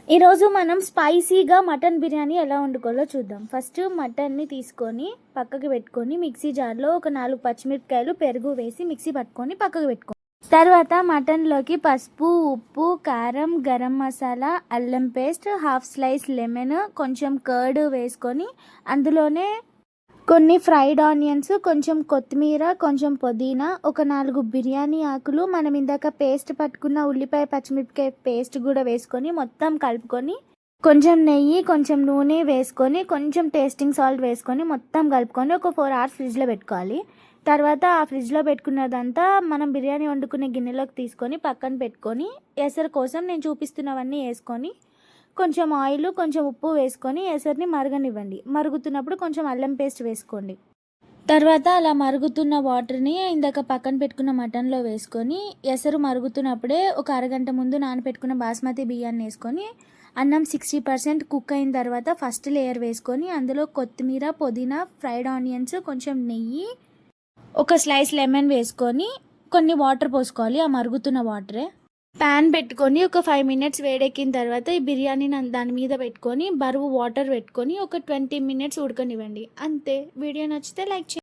ఈరోజు మనం స్పైసీగా మటన్ బిర్యానీ ఎలా వండుకోవాలో చూద్దాం. ఫస్ట్ మటన్ని తీసుకొని పక్కకి పెట్టుకొని మిక్సీ జార్లో ఒక 4 పచ్చిమిరపకాయలు పెరుగు వేసి మిక్సీ పట్టుకొని పక్కకు పెట్టుకోండి. తర్వాత మటన్లోకి పసుపు, ఉప్పు, కారం, గరం మసాలా, అల్లం పేస్ట్, హాఫ్ స్లైస్ లెమన్, కొంచెం కర్డ్ వేసుకొని అందులోనే కొన్ని ఫ్రైడ్ ఆనియన్స్, కొంచెం కొత్తిమీర, కొంచెం పుదీనా, ఒక 4 బిర్యానీ ఆకులు, మనం ఇందాక పేస్ట్ పట్టుకున్న ఉల్లిపాయ పచ్చిమిరపకాయ పేస్ట్ కూడా వేసుకొని మొత్తం కలుపుకొని కొంచెం నెయ్యి, కొంచెం నూనె వేసుకొని కొంచెం టేస్టింగ్ సాల్ట్ వేసుకొని మొత్తం కలుపుకొని ఒక 4 hours ఫ్రిడ్జ్లో పెట్టుకోవాలి. తర్వాత ఆ ఫ్రిడ్జ్లో పెట్టుకున్నదంతా మనం బిర్యానీ వండుకునే గిన్నెలోకి తీసుకొని పక్కన పెట్టుకొని ఎసరు కోసం నేను చూపిస్తున్నవన్నీ వేసుకొని కొంచెం ఆయిల్, కొంచెం ఉప్పు వేసుకొని ఎసరిని మరగనివ్వండి. మరుగుతున్నప్పుడు కొంచెం అల్లం పేస్ట్ వేసుకోండి. తర్వాత అలా మరుగుతున్న వాటర్ని ఇందాక పక్కన పెట్టుకున్న మటన్లో వేసుకొని ఎసరు మరుగుతున్నప్పుడే ఒక అరగంట ముందు నానపెట్టుకున్న బాస్మతి బియ్యాన్ని వేసుకొని అన్నం 60% కుక్ అయిన తర్వాత ఫస్ట్ లేయర్ వేసుకొని అందులో కొత్తిమీర, పుదీనా, ఫ్రైడ్ ఆనియన్స్, కొంచెం నెయ్యి, ఒక స్లైస్ లెమన్ వేసుకొని కొన్ని వాటర్ పోసుకోవాలి. ఆ మరుగుతున్న వాటరే ప్యాన్ పెట్టుకొని ఒక 5 minutes వేడెక్కిన తర్వాత ఈ బిర్యానీని దాని మీద పెట్టుకొని బరువు వాటర్ పెట్టుకొని ఒక 20 minutes ఉడకనివ్వండి. అంతే. వీడియో నచ్చితే లైక్ చేయండి.